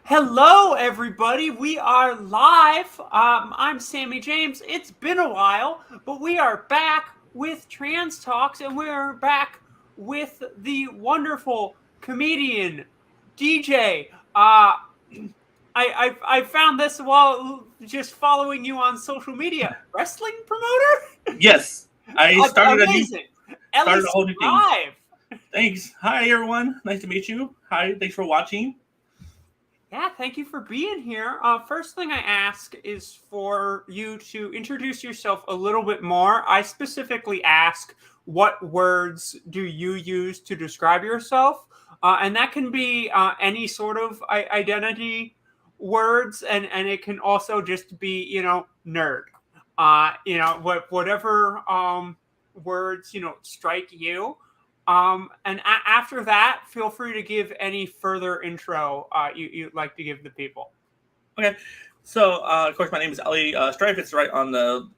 Hello, everybody. We are live. I'm Sammie James. It's been a while, but we are back with Trans Talks, and we are back with the wonderful comedian DJ. I found this while just following you on social media. Wrestling promoter? Yes, I Amazing. Ellie started a whole new thing. Live. Thanks. Hi everyone. Nice to meet you. Hi. Thanks for watching. Yeah, thank you for being here. First thing I ask is for you to introduce yourself a little bit more. I specifically ask, what words do you use to describe yourself? And that can be any sort of identity words, and it can also just be, nerd. Whatever words, strike you. And after that, feel free to give any further intro you'd like to give the people. Okay. So of course my name is Ellie Strife. It's right on the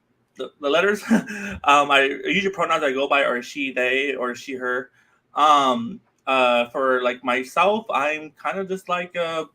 letters. I usually pronouns I go by are she, they, or she, her. For like myself, I'm kind of just like I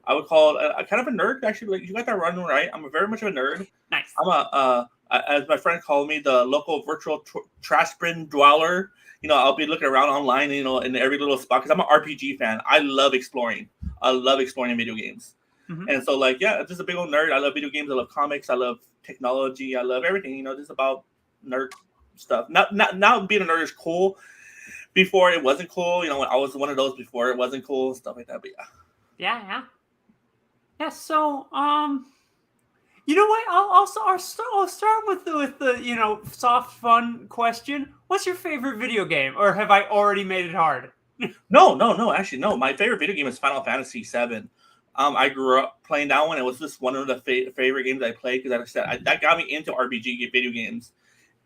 would call a kind of a nerd. Actually, like you got that run right. I'm very much of a nerd. Nice. I'm as my friend called me, the local virtual trash bin dweller. I'll be looking around online, in every little spot because I'm an RPG fan. I love exploring. I love exploring in video games. Mhm. And so, like, yeah, just a big old nerd. I love video games. I love comics. I love technology. I love everything. Just about nerd stuff. Not being a nerd is cool. Before it wasn't cool. When I was one of those before it wasn't cool, stuff like that. But Yeah. So, you know what? I'll start with the soft fun question. What's your favorite video game, or have I already made it hard? No. Actually, no. My favorite video game is Final Fantasy VII. I grew up playing that one. It was just one of the favorite games I played because, like I said, that got me into RPG video games.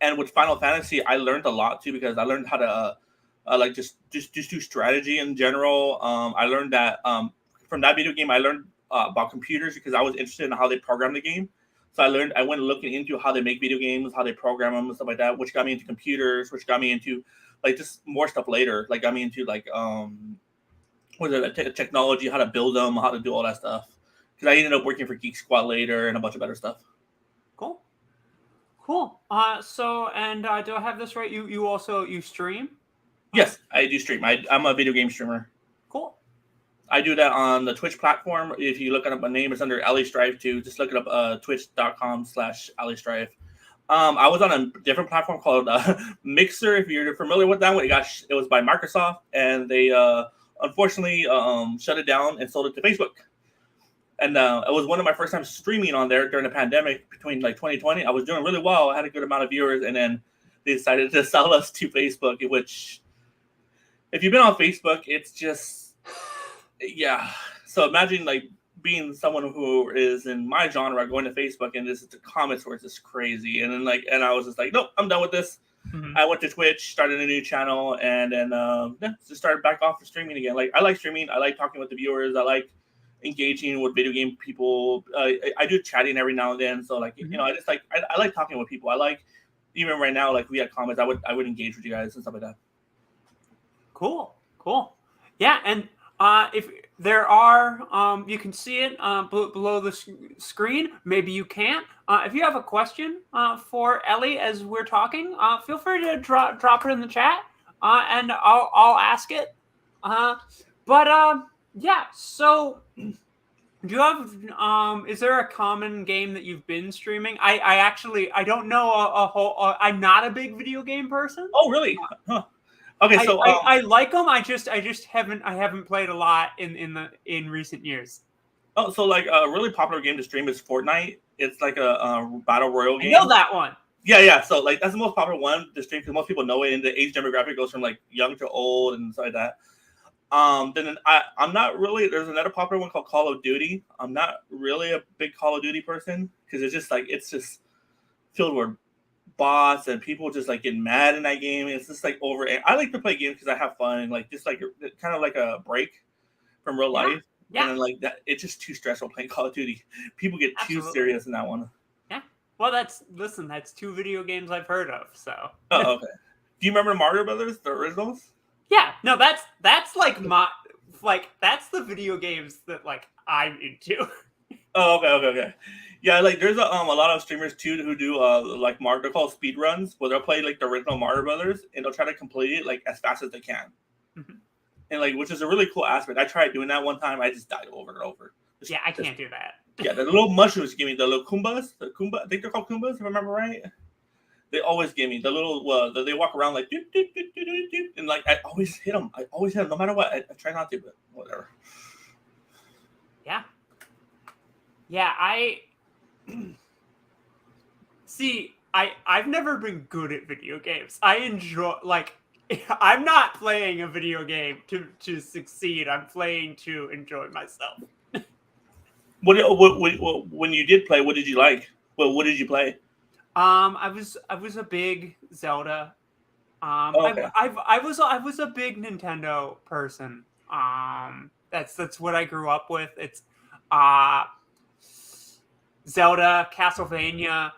And with Final Fantasy, I learned a lot too because I learned how to like just do strategy in general. I learned that from that video game. I learned about computers because I was interested in how they program the game. So I went looking into how they make video games, how they program them, and stuff like that, which got me into computers, which got me into like just more stuff later. Like got me into like what is it, technology, how to build them, how to do all that stuff. Because I ended up working for Geek Squad later and a bunch of other stuff. Cool. So, and do I have this right? You also stream? Yes, I do stream. I'm a video game streamer. Cool. I do that on the Twitch platform. If you look up my name, it's under Ellie Strife too. Just look it up, twitch.com/Ellie Strife. I was on a different platform called Mixer. If you're familiar with that one, it was by Microsoft, and they unfortunately shut it down and sold it to Facebook. And it was one of my first times streaming on there during the pandemic between like 2020. I was doing really well. I had a good amount of viewers, and then they decided to sell us to Facebook, which, if you've been on Facebook, it's just, yeah. So imagine like being someone who is in my genre going to Facebook and this is the comments where it's just crazy. And then and I was just like, nope, I'm done with this. Mm-hmm. I went to Twitch, started a new channel, and then just started back off to streaming again. Like I like streaming. I like talking with the viewers. I like engaging with video game people. I do chatting every now and then. So like, mm-hmm. I just like, I like talking with people. I like, even right now, like we had comments, I would engage with you guys and stuff like that. Cool. Yeah. And if there are, you can see it below the screen. Maybe you can't. If you have a question for Ellie as we're talking, feel free to drop it in the chat, and I'll ask it. Yeah. So, do you have? Is there a common game that you've been streaming? I don't know a whole. I'm not a big video game person. Oh, really? Huh. Okay, so I like them. I just haven't played a lot in recent years. Oh, so like a really popular game to stream is Fortnite. It's like a battle royale game. I know that one. Yeah. So like that's the most popular one to stream because most people know it, and the age demographic goes from like young to old and stuff like that. Then I'm not really. There's another popular one called Call of Duty. I'm not really a big Call of Duty person because it's just filled with bots and people just like getting mad in that game. It's just like over. I like to play games because I have fun, like just like kind of like a break from real life. Yeah. And then like that, it's just too stressful playing Call of Duty. People get too serious in that one. Yeah. Well, that's 2 video games I've heard of. So. Oh, okay. Do you remember Mario Brothers, the originals? Yeah. No, that's like my like that's the video games that like I'm into. Oh, okay. Yeah, like there's a lot of streamers too who do like Mario. They're called speed runs, where they'll play like the original Mario Brothers and they'll try to complete it like as fast as they can. Mhm. And like, which is a really cool aspect. I tried doing that one time. I just died over and over. Yeah, I can't do that. Yeah, the little mushrooms give me the little Koombas. The Koomba, I think they're called Koombas, if I remember right. They always give me the little. They walk around like doot, doot, doot, doot, doot, doot, and like I always hit them. I always hit them, no matter what. I try not to, but whatever. Yeah. Yeah, I see. I've never been good at video games. I enjoy like I'm not playing a video game to succeed. I'm playing to enjoy myself. When you did play, what did you like? What did you play? I was a big Zelda. Oh, okay. I was a big Nintendo person. That's what I grew up with. It's uh Zelda, Castlevania.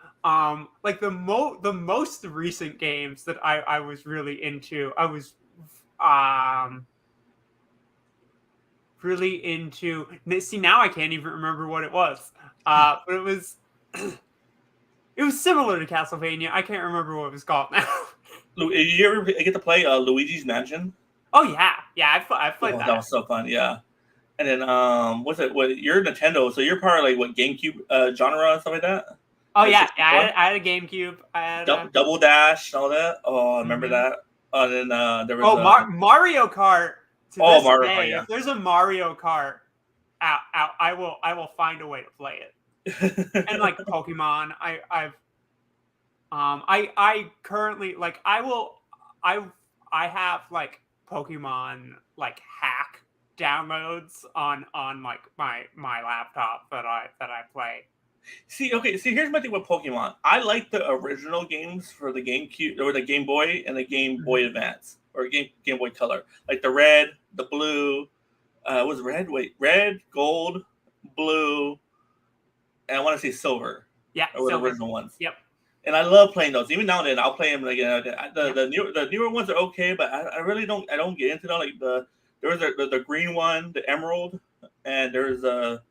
Like the most recent games that I was really into. I was um really into. See, now I can't even remember what it was. But it was it was similar to Castlevania. I can't remember what it was called now. Did you ever get to play Luigi's Mansion? Oh yeah. I played Oh, that. that was so fun. Yeah. And then what's it? What you're Nintendo, so you're part of like what GameCube genre and stuff like that. Oh Like yeah, 64? I had a GameCube. I had Double Dash and all that. Oh, I remember mhm. that. And then there was Mario Kart. To this Mario Kart, day, if there's a Mario Kart out, I will find a way to play it. And like Pokemon, I currently like I have like Pokemon like hack downloads on like my laptop that I play. See, okay, see, here's my thing with Pokemon. I like the original games for the GameCube or the Game Boy and the Game Boy Advance or Game Boy Color, like the red, the blue. Was red? Wait, red, gold, blue, and I want to say silver. Yeah, Or the silver. original ones. Yep. And I love playing those. Even now and then, I'll play them. Like Yep. the newer ones are okay, but I really don't. I don't get into them. Like there was the green one, the emerald, and there's a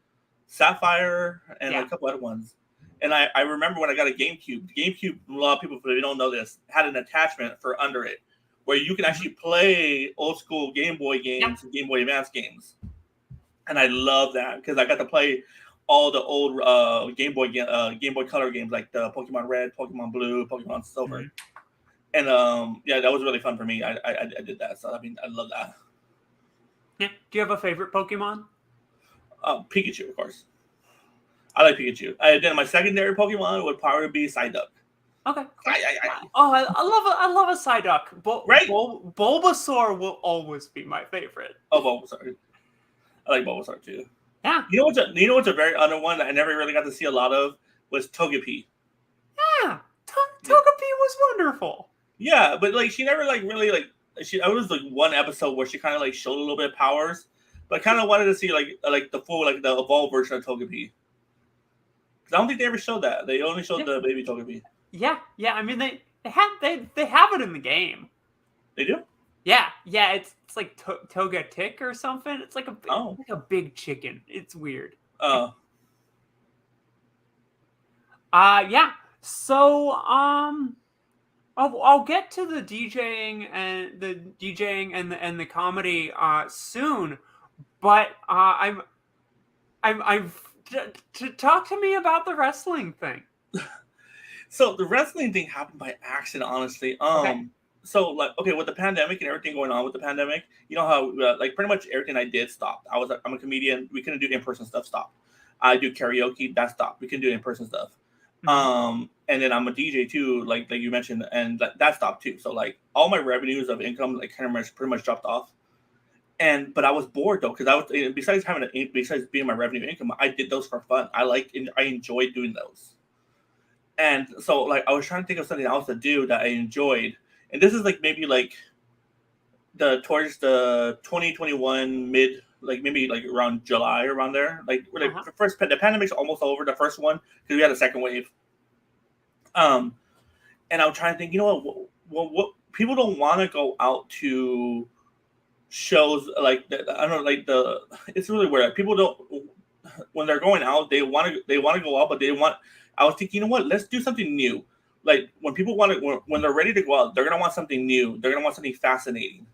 sapphire and Yeah. a couple other ones. And I remember when I got a GameCube. The GameCube, a lot of people, if you don't know this, had an attachment for under it where you can actually play old school Game Boy games and Game Boy Advance games. And I love that because I got to play all the old Game Boy Color games like the Pokemon Red, Pokemon Blue, Pokemon Silver. Mm-hmm. And yeah, that was really fun for me. I did that. So I mean, I love that. Yeah. Do you have a favorite Pokemon? Pikachu, of course. I like Pikachu. Then my secondary Pokemon would probably be Psyduck. Okay. Oh, I love a Psyduck. Right? Bulbasaur will always be my favorite. Oh, Bulbasaur. I like Bulbasaur too. Yeah. You know what's a very other one that I never really got to see a lot of was Togepi. Yeah. Togepi was wonderful. Yeah, but like she never like really like I was like one episode where she kind of like showed a little bit of powers, but I kind of wanted to see like the full like the evolved version of Togepi. I don't think they ever showed that. They only showed the baby Togepi. Yeah. I mean, they have it in the game. They do. Yeah. It's like Togetic or something. It's like a big chicken. It's weird. Yeah. So I'll get to the DJing and the comedy soon, but I'm to talk to me about the wrestling thing. So the wrestling thing happened by accident, honestly. Okay. So like, okay, with the pandemic and everything going on with the pandemic, you know how like pretty much everything I did stopped. I'm a comedian. We couldn't do in-person stuff. Stopped. I do karaoke. That stopped. We can do in-person stuff. Mm-hmm. And then I'm a DJ too, like you mentioned, and that stopped too. So like all my revenues of income like kind of pretty much dropped off. But I was bored though, because I was besides being my revenue income, I did those for fun. I enjoyed doing those. And so like I was trying to think of something else to do that I enjoyed. And this is like maybe like towards the 2021 mid, like maybe like around July, around there. Like the pandemic's almost over, the first one, because we had a second wave. And I'm trying to think, you know what people don't want to go out to shows like I don't know, like it's really weird. People don't when they're going out, they want to go out, but they want. I was thinking, you know what? Let's do something new. Like when people want to, when they're ready to go out, they're gonna want something new. They're gonna want something fascinating.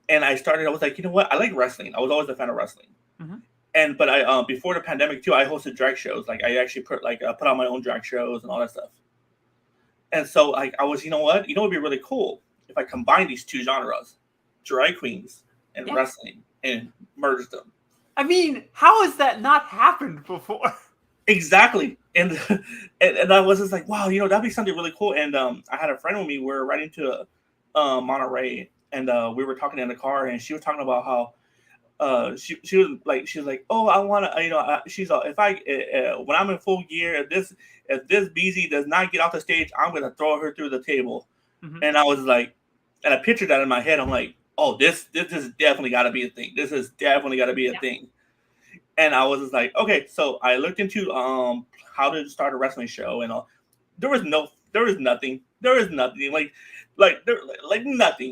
And I was like, you know what? I like wrestling. I was always a fan of wrestling. Mm-hmm. And but I before the pandemic too, I hosted drag shows. Like I actually put on my own drag shows and all that stuff. And so I was, you know what? You know, it'd be really cool if I combine these two genres, drag queens and wrestling, and merge them. I mean, how has that not happened before? Exactly. And I was just like, wow, you know, that'd be something really cool. And I had a friend with me. We were riding to Monterey, and we were talking in the car, and she was talking about how she was like, oh, I want to, you know, she's if I when I'm in full gear, if this BZ does not get off the stage, I'm gonna throw her through the table. Mm-hmm. And I was like, and I pictured that in my head. I'm like, oh, this is definitely got to be a thing. This is definitely got to be a thing. And I was just like, okay. So I looked into how to start a wrestling show, and there was nothing like nothing.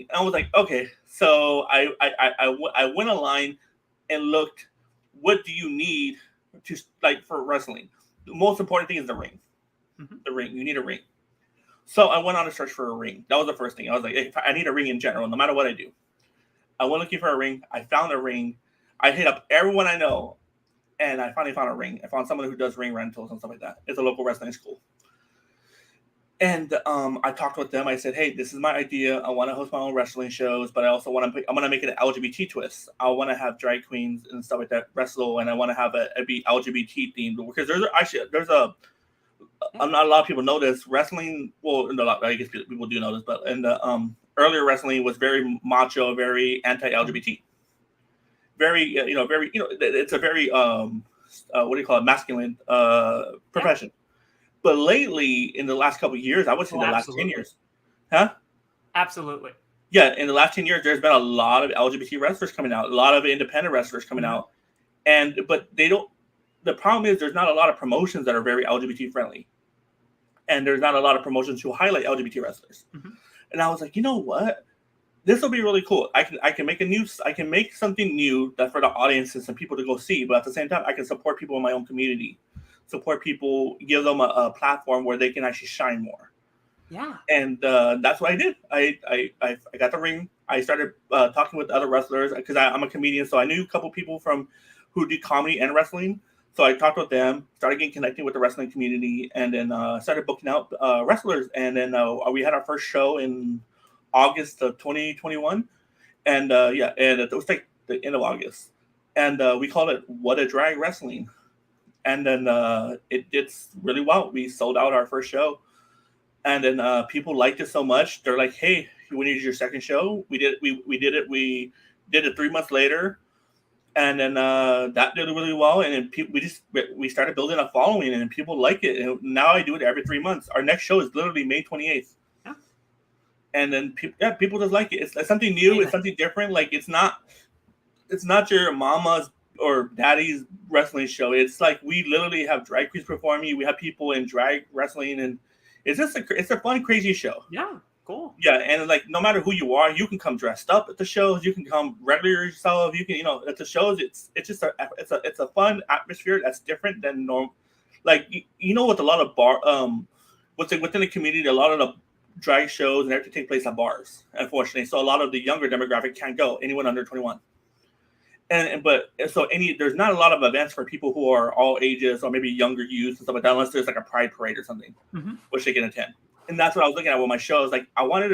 And I was like, okay. So I went online and looked, what do you need to like for wrestling? The most important thing is the ring. Mm-hmm. The ring. You need a ring. So I went on a search for a ring. That was the first thing. I was like, hey, I need a ring in general, no matter what I do. I went looking for a ring. I found a ring. I hit up everyone I know, and I finally found a ring. I found someone who does ring rentals and stuff like that. It's a local wrestling school. And I talked with them. I said, hey, this is my idea. I want to host my own wrestling shows, but I also want to. I'm going to make it an LGBT twist. I want to have drag queens and stuff like that wrestle, and I want to have it be LGBT themed because there's a not a lot of people know this. Wrestling, well, I guess people do know this, but in the earlier wrestling was very macho, very anti-LGBT, very very it's a very what do you call it, masculine profession. But lately, in the last couple of years, I would say the last 10 years, huh? Absolutely. Yeah, in the last 10 years, there's been a lot of LGBT wrestlers coming out, a lot of independent wrestlers coming out, but they don't. The problem is there's not a lot of promotions that are very LGBT friendly, and there's not a lot of promotions who highlight LGBT wrestlers. Mm-hmm. And I was like, you know what? This will be really cool. I can make something new that for the audiences and people to go see, but at the same time, I can support people in my own community, support people, give them a platform where they can actually shine more. Yeah. And that's what I did. I got the ring. I started talking with other wrestlers because I'm a comedian, so I knew a couple people who did comedy and wrestling. So I talked with them, started getting connected with the wrestling community, and then started booking out wrestlers. And then we had our first show in August of 2021, and and it was like the end of August, and we called it "What a Drag Wrestling," and then it did really well. We sold out our first show, and then people liked it so much. They're like, "Hey, we need your second show." We did it. We did it 3 months later. And then that did really well, and then we started building a following, and people like it. And now I do it every 3 months. Our next show is literally May 28th, and then people just like it. It's something new. It's something different. Like it's not your mama's or daddy's wrestling show. It's like we literally have drag queens performing. We have people in drag wrestling, and it's just it's a fun, crazy show. Yeah. Cool. Yeah, and like no matter who you are, you can come dressed up at the shows. You can come regular yourself. You can, at the shows. It's just it's a fun atmosphere that's different than normal. Like with a lot of within the community, a lot of the drag shows and everything take place at bars. Unfortunately, so a lot of the younger demographic can't go. Anyone under 21. There's not a lot of events for people who are all ages or maybe younger youth and stuff like that, unless there's like a pride parade or something, which they can attend. And that's what I was looking at with my shows. Like I wanted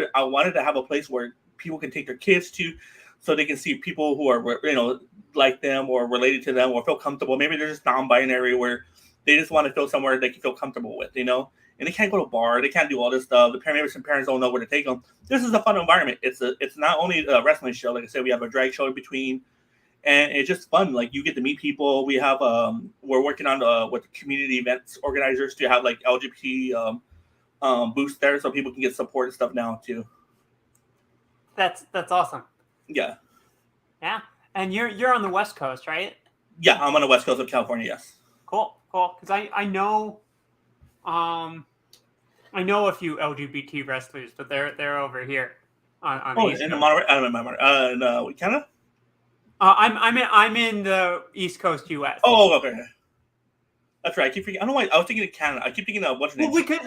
to have a place where people can take their kids to, so they can see people who are like them or related to them or feel comfortable. Maybe they're just non-binary where they just want to feel somewhere they can feel comfortable with, and they can't go to a bar, they can't do all this stuff. Maybe some parents don't know where to take them. This is a fun environment. It's not only a wrestling show. Like I said, we have a drag show in between, and it's just fun. Like you get to meet people. We have we're working on with the community events organizers to have like LGBT boost there so people can get support and stuff now too. That's awesome. Yeah. And you're on the West Coast, right? Yeah, I'm on the West Coast of California. Yes. Cool. Because I know a few LGBT wrestlers, but they're over here on the East in Coast. Monterey, Canada. I'm in the East Coast U.S. Oh, okay. That's right. I keep thinking. I don't know why. I was thinking of Canada. I keep thinking of what's her name. Well, because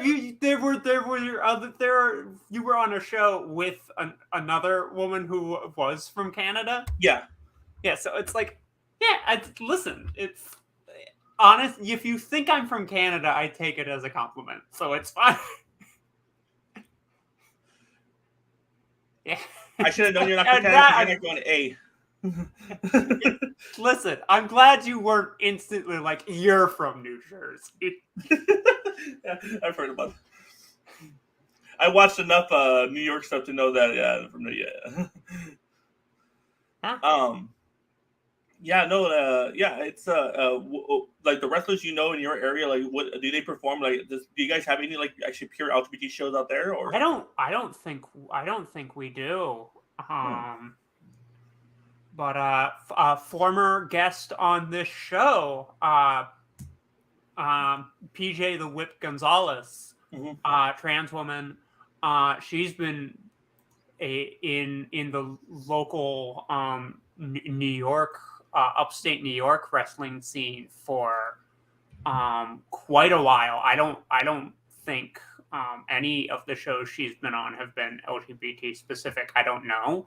you were on a show with another woman who was from Canada. Yeah. Yeah, so it's like, yeah, listen, it's honest. If you think I'm from Canada, I take it as a compliment, so it's fine. Yeah. I should have known you're not from Canada. You're not going to A. Listen, I'm glad you weren't instantly like, you're from New Jersey. Yeah, I've heard about it. I watched enough New York stuff to know that. Yeah, I'm from New York. Huh? Yeah, no, yeah, it's like the wrestlers in your area. Like, what do they perform? Like, do you guys have any like actually pure LGBT shows out there? Or I don't think we do. But a former guest on this show, PJ the Whip Gonzalez, trans woman, she's been in the local New York, upstate New York wrestling scene for quite a while. I don't think any of the shows she's been on have been LGBT specific. I don't know.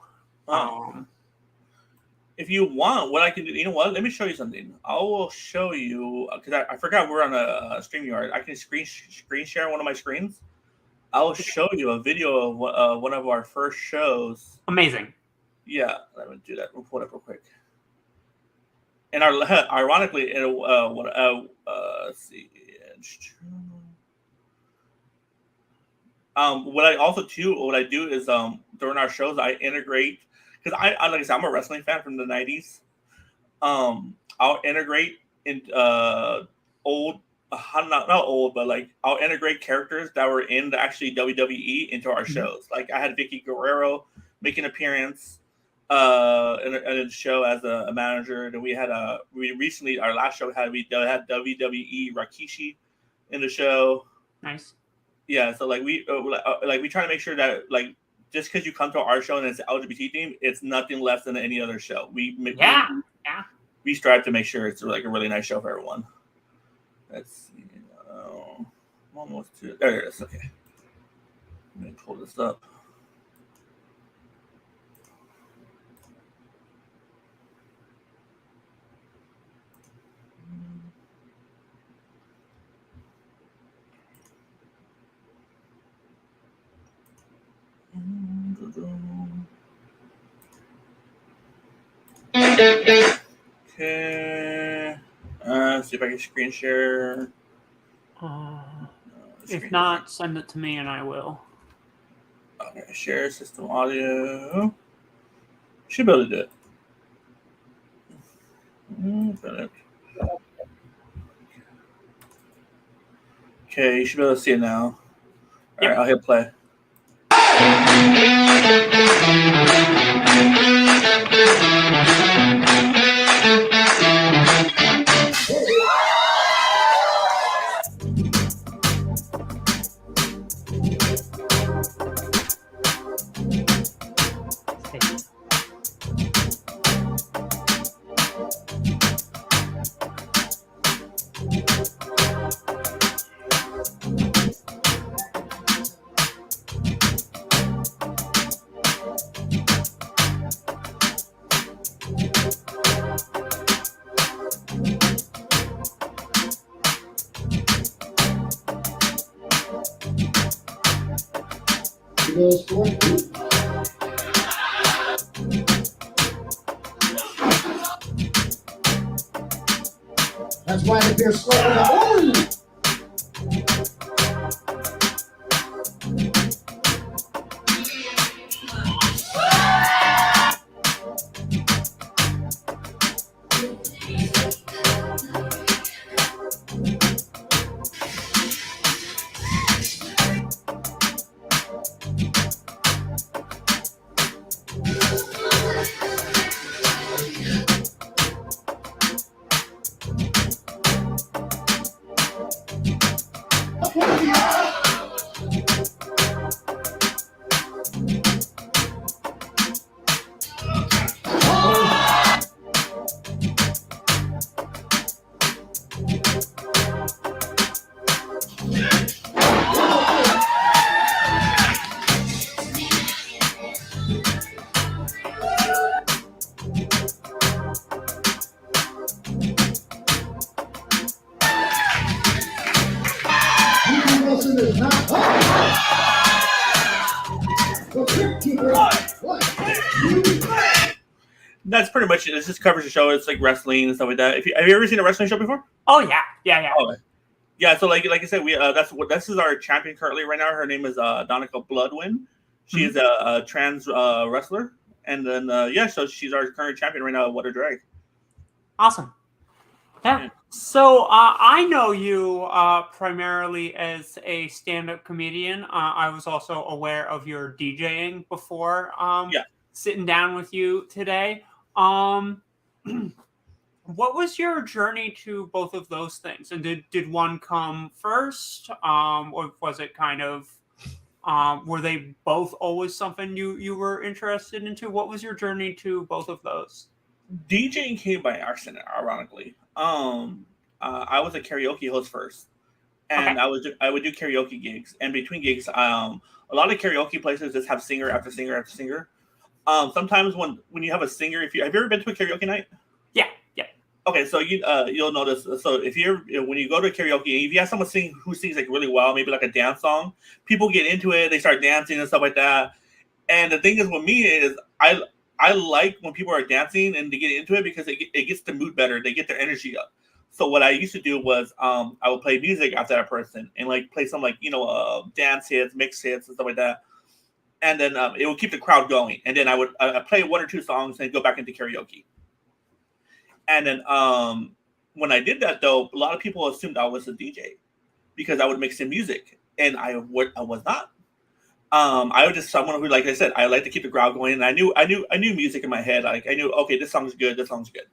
If you want, what I can do, you know what? Let me show you something. I will show you because I forgot we're on a StreamYard. I can screen share one of my screens. I'll show you a video of one of our first shows. Amazing. Yeah, let me do that. We'll pull it up real quick. And ironically, let's see. What I do is during our shows I integrate, because I like I said, I'm a wrestling fan from the 90s. I'll integrate in old, not old, but like I'll integrate characters that were in the actually WWE into our shows. Like I had Vicky Guerrero make an appearance in a show as a manager. And we had our last show had WWE Rikishi in the show. Nice. Yeah, so like we try to make sure that like just because you come to our show and it's LGBT theme, it's nothing less than any other show. We strive to make sure it's like a really nice show for everyone. Let's see. Almost to there it is. Okay, let me pull this up. Okay. See if I can screen share. If not, send it to me and I will. Okay, share system audio. Should be able to do it. Okay, you should be able to see it now. All right, I'll hit play. That's why the beer slow. That's pretty much it. It just covers the show. It's like wrestling and stuff like that. Have you ever seen a wrestling show before? Oh yeah. Oh, yeah. So like I said, we this is our champion currently right now. Her name is Donica Bloodwind. She is a trans wrestler, and then so she's our current champion right now. What a drag! Awesome. Yeah. So I know you primarily as a stand-up comedian. I was also aware of your DJing before sitting down with you today. What was your journey to both of those things? And did one come first? Or was it kind of were they both always something you were interested into? What was your journey to both of those? DJing came by accident, ironically. I was a karaoke host first, and I would do karaoke gigs. And between gigs, a lot of karaoke places just have singer after singer after singer. Sometimes when you have a singer, have you ever been to a karaoke night? Yeah. Okay, so you'll notice. So when you go to karaoke, if you have someone who sings like really well, maybe like a dance song, people get into it. They start dancing and stuff like that. And the thing is with me is I like when people are dancing and they get into it because it gets the mood better. They get their energy up. So what I used to do was I would play music after that person and like play some dance hits, mix hits and stuff like that. And then it would keep the crowd going. And then I would play one or two songs and go back into karaoke. And then when I did that, though, a lot of people assumed I was a DJ because I would mix in music, and I was not. I was just someone who, like I said, I like to keep the crowd going, and I knew music in my head. Like I knew, okay, this song's good, this song's good.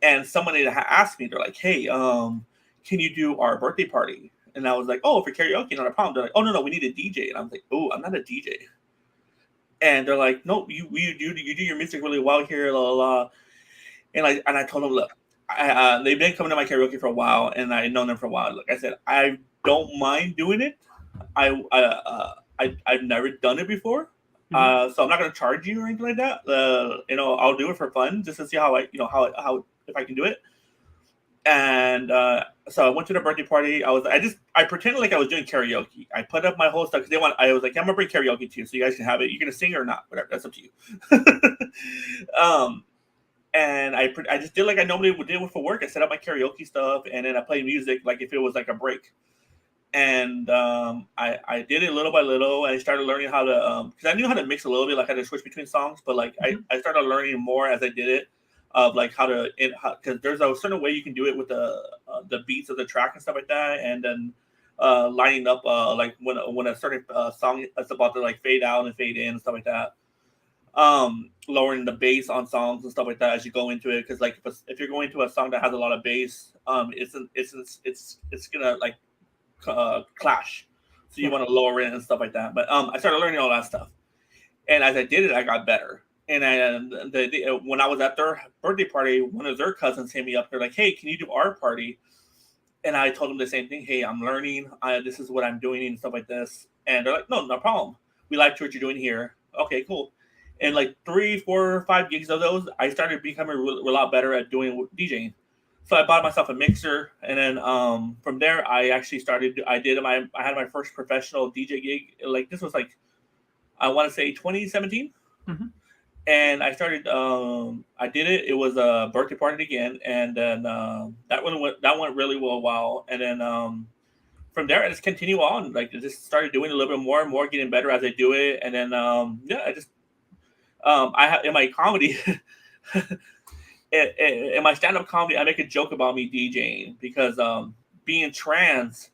And someone had asked me, they're like, hey, can you do our birthday party? And I was like, oh, for karaoke, not a problem. They're like, oh no, we need a DJ. And I was like, oh, I'm not a DJ. And they're like, no, you do your music really well here, la la la. And I told them, look, they've been coming to my karaoke for a while, and I've known them for a while. Like I said, I don't mind doing it. I've never done it before, so I'm not going to charge you or anything like that. I'll do it for fun just to see how how if I can do it. And so I went to the birthday party. I pretended like I was doing karaoke. I put up my whole stuff because I was like, I'm gonna bring karaoke to you, so you guys can have it. You're gonna sing or not, whatever. That's up to you. And I just did like I normally would do for work. I set up my karaoke stuff, and then I played music like if it was like a break. And I did it little by little. And I started learning how to because I knew how to mix a little bit, like how to switch between songs. But like I started learning more as I did it, of like how to because there's a certain way you can do it with the beats of the track and stuff like that, and then lining up like when a certain song is about to like fade out and fade in and stuff like that. Lowering the bass on songs and stuff like that as you go into it, because like if you're going to a song that has a lot of bass, it's gonna like clash, so you want to lower it and stuff like that. But I started learning all that stuff, and as I did it, I got better. And when I was at their birthday party, one of their cousins hit me up. They're like, hey, can you do our party? And I told them the same thing. Hey, I'm learning, this is what I'm doing and stuff like this. And they're like, no problem, we like what you're doing here. Okay, cool. And like 3, 4, 5 gigs of those, I started becoming a lot better at doing DJing. So I bought myself a mixer, and then from there, I actually started. I had my first professional DJ gig. Like this was like, I want to say 2017, and I started. I did it. It was a birthday party again, and then that went really well. And then from there, I just continue on. Like I just started doing a little bit more and more, getting better as I do it. And then I just. I have in my comedy, in my stand-up comedy, I make a joke about me DJing because being trans,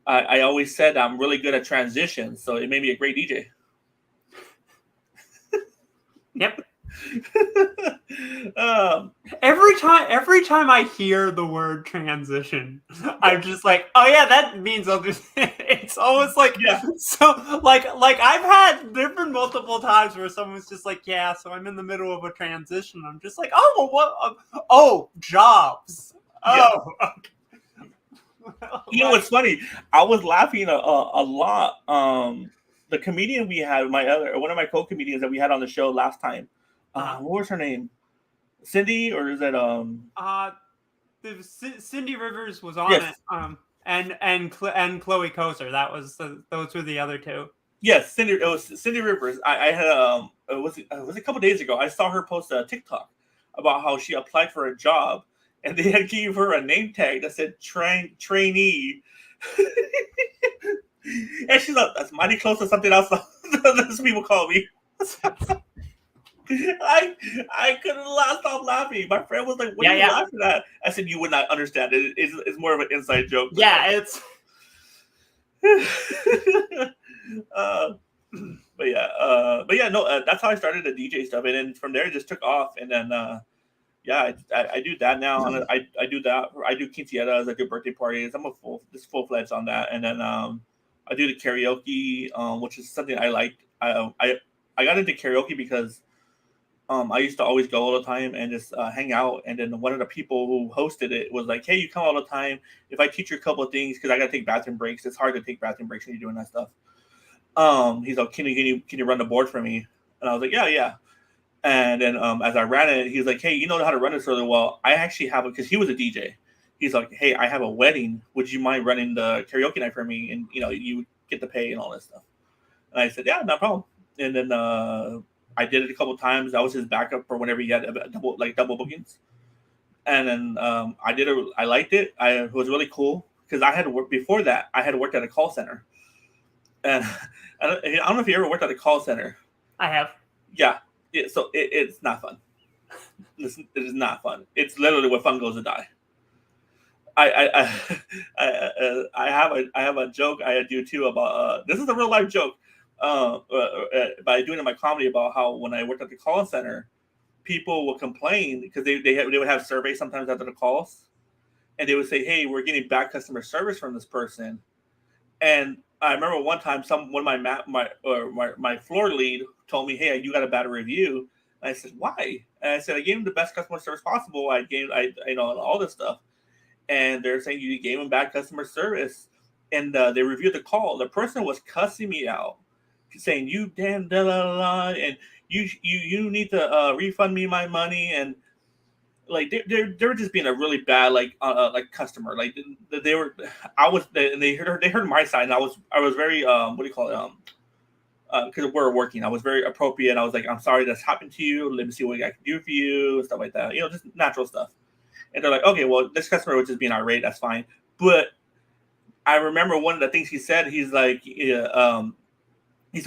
I always said I'm really good at transitions, so it made me a great DJ. Yep. Every time I hear the word transition, I'm just like, oh yeah, that means other things. It's almost like so like I've had different multiple times where someone's just like, yeah, so I'm in the middle of a transition. I'm just like, oh, well, what? Oh, jobs. Oh, okay. You know what's funny? I was laughing a lot. The comedian we had, one of my co-comedians that we had on the show last time. What was her name? Cindy, or is that Cindy Rivers was on it. And Chloe Koser. Those were the other two. Yes, Cindy. It was Cindy Rivers. I had it was a couple days ago. I saw her post a TikTok about how she applied for a job, and they had gave her a name tag that said trainee, and she's like, "That's mighty close to something else that people call me." I couldn't stop laughing. My friend was like, "What are you laughing at?" I said, "You would not understand. It's more of an inside joke." Yeah, it's. But yeah, no, that's how I started the DJ stuff, and then from there it just took off, and then I do that now, and I do that. I do quinceañeras, I do birthday parties. I'm full fledged on that, and then I do the karaoke, which is something I liked. I got into karaoke because I used to always go all the time and just hang out. And then one of the people who hosted it was like, "Hey, you come all the time. If I teach you a couple of things, because I got to take bathroom breaks. It's hard to take bathroom breaks when you're doing that stuff." He's like, "Can you run the board for me?" And I was like, "Yeah." And then as I ran it, he was like, "Hey, you know how to run this really well. I actually have it," because he was a DJ. He's like, "Hey, I have a wedding. Would you mind running the karaoke night for me? And you get the pay and all this stuff." And I said, "Yeah, no problem." And then I did it a couple times. I was his backup for whenever he had double bookings. And then I did it. I liked it. It was really cool because I had to work before that. I had worked at a call center, and I don't know if you ever worked at a call center. I have. Yeah. So it's not fun. It is not fun. It's literally where fun goes to die. I have a joke I do too about this is a real life joke. By doing it in my comedy about how when I worked at the call center, people would complain because they would have surveys sometimes after the calls, and they would say, "Hey, we're getting bad customer service from this person." And I remember one time, one of my floor lead told me, "Hey, you got a bad review." And I said, "Why?" And I said, "I gave him the best customer service possible. I all this stuff." And they're saying you gave him bad customer service. And they reviewed the call. The person was cussing me out, saying, "You damn da la la," and you need to refund me my money, and like they're just being a really bad like customer. Like they were, they heard my side, and I was very what do you call it because we're working. I was very appropriate. I was like, "I'm sorry that's happened to you. Let me see what I can do for you," stuff like that. Just natural stuff. And they're like, "Okay, well, this customer was just being irate. That's fine." But I remember one of the things he said. He's like,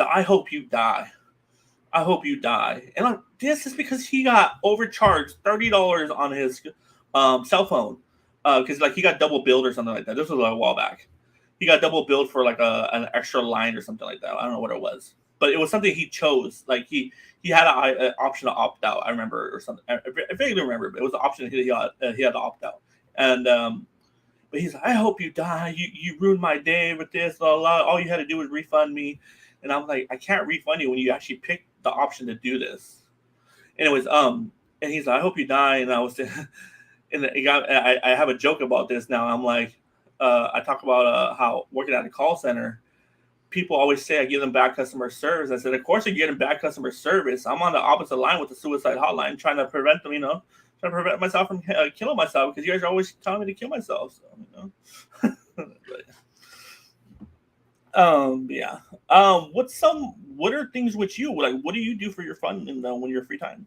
"I hope you die. I hope you die." And this is because he got overcharged $30 on his cell phone because he got double billed or something like that. This was a while back. He got double billed for an extra line or something like that. I don't know what it was, but it was something he chose. Like he had an option to opt out. I remember or something. I vaguely remember, but it was an option he had to opt out. And but he's like, "I hope you die. You ruined my day with this. Blah, blah. All you had to do was refund me." And I'm like, "I can't refund you when you actually picked the option to do this." Anyways, and he's like, "I hope you die." And I was, and I have a joke about this now. I'm like, I talk about how working at a call center, people always say I give them bad customer service. I said, "Of course you're getting bad customer service. I'm on the opposite line with the suicide hotline, trying to prevent them, trying to prevent myself from killing myself because you guys are always telling me to kill myself." So, yeah. What are things with you? Like, what do you do for your fun when you're free time?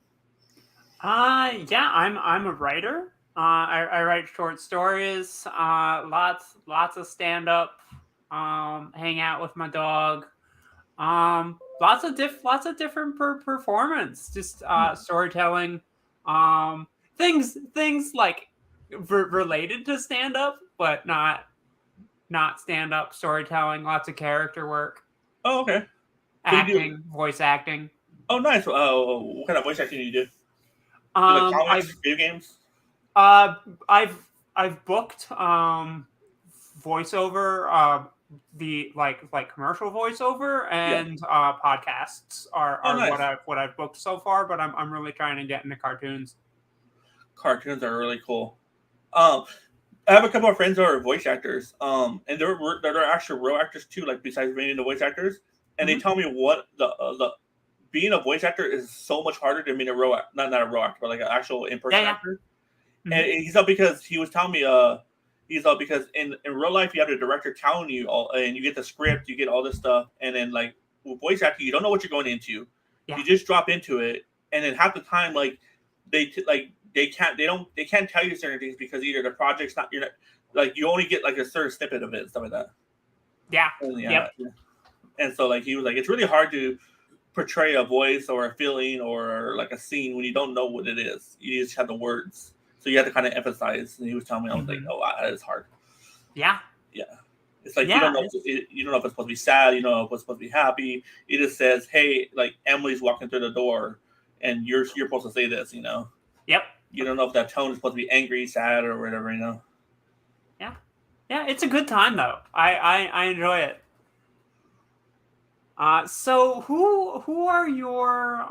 Yeah, I'm a writer. I write short stories. Lots of stand up. Hang out with my dog. Lots of different performance. Just storytelling. Things like related to stand up, but not stand up storytelling. Lots of character work. Oh, okay. Acting, voice acting. Oh, nice. What kind of voice acting do you do? Comics, video games? I've booked voiceover, the like commercial voiceover, and podcasts are nice. what I've booked so far. But I'm really trying to get into cartoons. Cartoons are really cool. I have a couple of friends who are voice actors, and they're actually real actors too. Like besides being the voice actors, and they tell me what the being a voice actor is so much harder than being not a real actor, but like an actual in-person actor. Mm-hmm. And he's up because he was telling me he's up because in real life you have the director telling you all, and you get the script, you get all this stuff, and then like voice acting, you don't know what you're going into. Yeah. You just drop into it, and then half the time, like they can't tell you certain things because either the project's not, you're not, like you only get like a certain snippet of it and stuff like that. Yeah. Yep. And so like he was like, it's really hard to portray a voice or a feeling or like a scene when you don't know what it is. You just have the words, so you have to kind of emphasize. And he was telling me, I was like, oh, that is hard. Yeah. It's like you don't know if it's supposed to be sad, you don't know if it's supposed to be happy. It just says, hey, like Emily's walking through the door, and you're supposed to say this, Yep. You don't know if that tone is supposed to be angry, sad, or whatever, Yeah, it's a good time though. I enjoy it. So who are your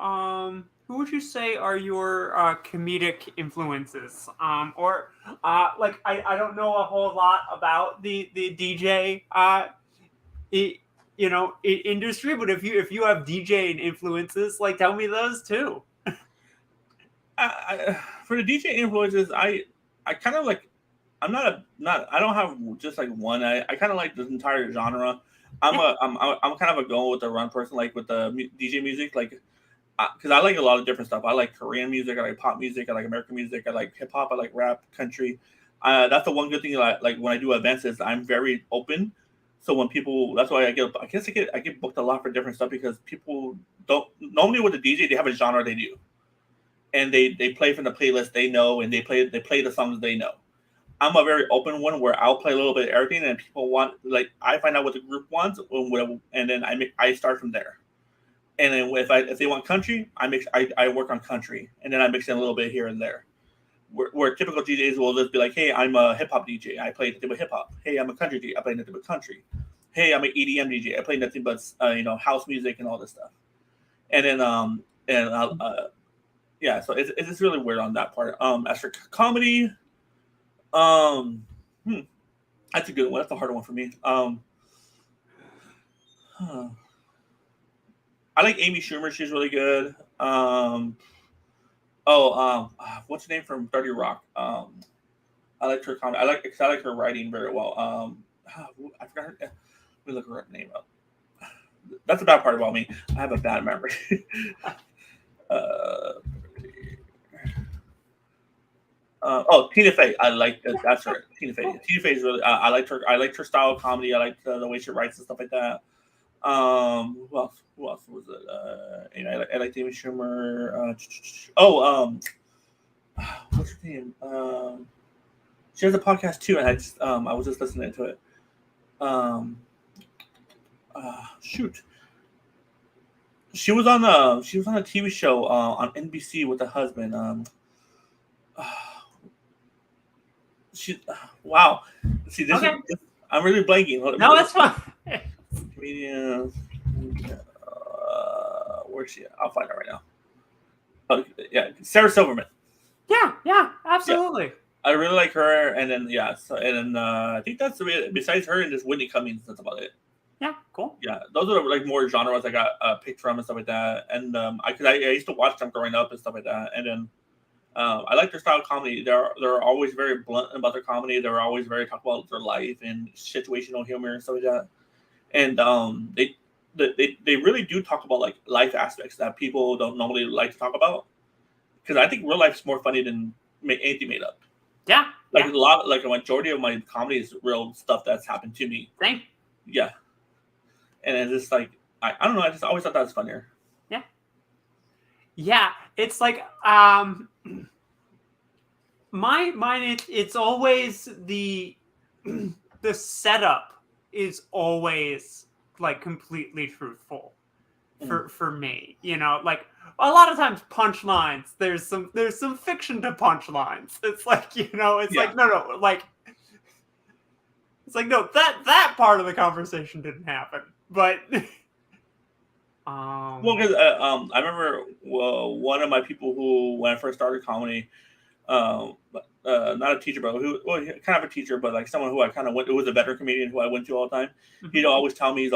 who would you say are your comedic influences? Or like I don't know a whole lot about the DJ industry, but if you have DJing influences, like tell me those too. For the DJ influences, I kind of like. I don't have just like one. I kind of like the entire genre. I'm kind of a go with the run person, like with the DJ music, like because I like a lot of different stuff. I like Korean music, I like pop music, I like American music, I like hip hop, I like rap, country. That's the one good thing. Like when I do events, is I'm very open. So when people, that's why I get booked a lot for different stuff because people don't normally with the DJ they have a genre they do, and they play from the playlist they know, and they play the songs they know. I'm a very open one where I'll play a little bit of everything, and people want, like, I find out what the group wants, and then I start from there. And then if they want country, I work on country, and then I mix in a little bit here and there. Where typical DJs will just be like, hey, I'm a hip hop DJ, I play nothing but hip hop. Hey, I'm a country DJ, I play nothing but country. Hey, I'm an EDM DJ, I play nothing but house music and all this stuff. And then yeah, so it's just really weird on that part. As for comedy. That's a good one. That's a harder one for me. I like Amy Schumer. She's really good. What's her name from 30 Rock? I like her comedy. I like her writing very well. I forgot her. Let me look her name up. That's the bad part about me. I have a bad memory. Tina Fey. I like that's her. Tina Fey. Tina Fey is really. I liked her. I liked her style of comedy. I liked the way she writes and stuff like that. Who else was it? I like Amy Schumer. What's her name? She has a podcast too, and I was just listening to it. Shoot. She was on a TV show on NBC with her husband. Wow. See, this is, I'm really blanking. No, that's fine. Comedian. Where's she at? I'll find her right now. Oh, yeah, Sarah Silverman. Yeah, absolutely. Yeah. I really like her, and then I think that's besides her and just Whitney Cummings. That's about it. Yeah, cool. Yeah, those are like more genres I got picked from and stuff like that. And I used to watch them growing up and stuff like that. And then I like their style of comedy. They're always very blunt about their comedy. They're always very talk about their life and situational humor and stuff like that. And they really do talk about like life aspects that people don't normally like to talk about. Because I think real life is more funny than anything made up. Yeah. A majority of my comedy is real stuff that's happened to me. Same. Yeah. And it's just like I don't know. I just always thought that was funnier. Yeah. Yeah. It's like mine. It's always the setup is always like completely truthful for me. Like a lot of times punchlines. There's some fiction to punchlines. It's like like no like. It's like, no, that part of the conversation didn't happen. But because I remember one of my people who, when I first started comedy, not a teacher, but kind of a teacher, but like someone who I kind of went, it was a veteran comedian who I went to all the time. Mm-hmm. He'd always tell me,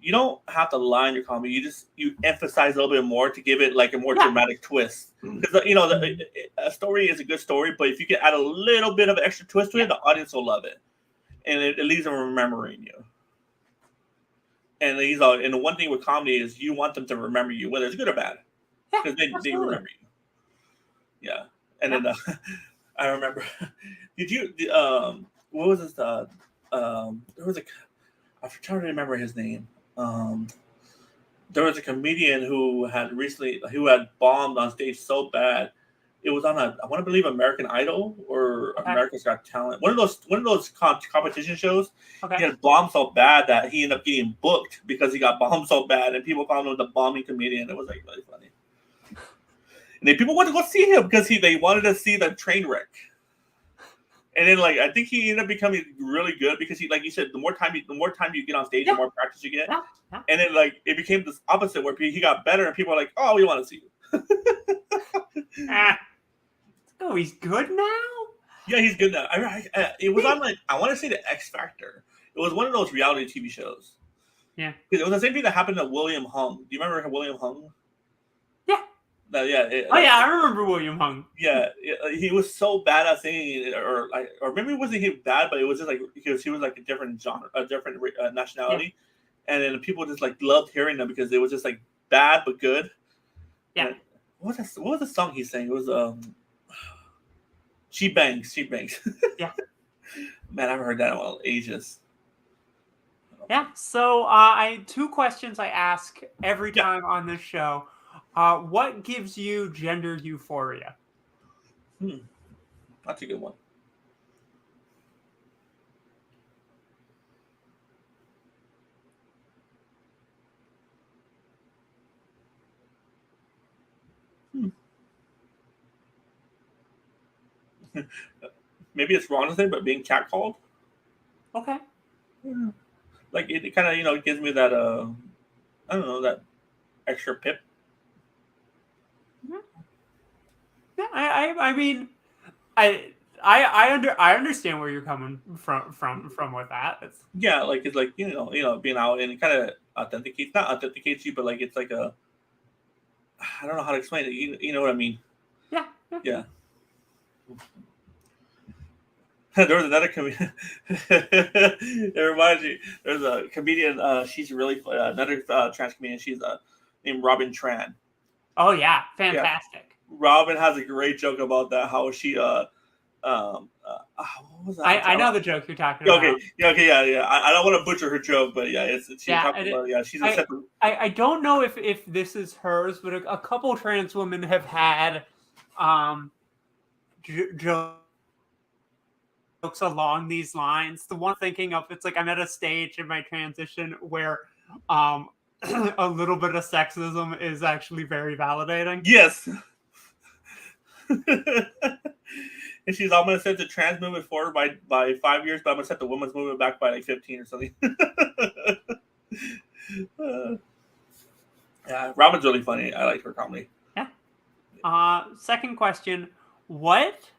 you don't have to lie in your comedy. You emphasize a little bit more to give it like a more dramatic twist. Because a story is a good story, but if you can add a little bit of extra twist to it, the audience will love it. And it leaves them remembering you. And he's all, and the one thing with comedy is you want them to remember you, whether it's good or bad, Yeah, because they absolutely. remember you. Yeah, and Yeah. then I remember. Did you? What was this? There was a. I'm trying to remember his name. There was a comedian who had bombed on stage so bad. It was on I want to believe American Idol or Okay. America's Got Talent. One of those competition shows. Okay. He had bombed so bad that he ended up getting booked because he got bombed so bad, and people called him the bombing comedian. It was like really funny. And then people wanted to go see him because they wanted to see the train wreck. And then, like, I think he ended up becoming really good because he, like you said, the more time you get on stage, the more practice you get. Yeah. Yeah. And then, like, it became this opposite where he got better, and people were like, "Oh, we want to see you." Oh, he's good now. Yeah, he's good now. It was on like I want to say the X Factor. It was one of those reality TV shows. Yeah. Because it was the same thing that happened to William Hung. Do you remember William Hung? Yeah. Yeah, I remember William Hung. Yeah, he was so bad at singing, or maybe it wasn't he bad, but it was just like because he was like a different genre, a different nationality, and then people just like loved hearing them because it was just like bad but good. Yeah. And what was the song he sang? It was She Bangs. Yeah. Man, I haven't heard that in ages. Yeah. So I 2 questions I ask every time on this show. What gives you gender euphoria? That's a good one. Maybe it's wrong to say, but being catcalled. Okay. Yeah. Like it kind of gives me that I don't know, that extra pip. Yeah. I mean, I understand where you're coming from with that. Yeah, like it's like being out and it kind of authenticates you, but like it's like I don't know how to explain it. You know what I mean? Yeah. Yeah. There was another comedian. It reminds me. There's a comedian. She's really another trans comedian. She's named Robin Tran. Oh yeah, fantastic. Yeah. Robin has a great joke about that. How she what was that? I know the joke you're talking about. Okay, yeah. I don't want to butcher her joke, but yeah, she's I don't know if this is hers, but a couple trans women have had jokes along these lines. The one thinking of, it's like I'm at a stage in my transition where a little bit of sexism is actually very validating. Yes. And she's, I'm going to set the trans movement forward by 5 years, but I'm going to set the women's movement back by like 15 or something. Yeah, Robin's really funny. I like her comedy. Yeah. Second question. What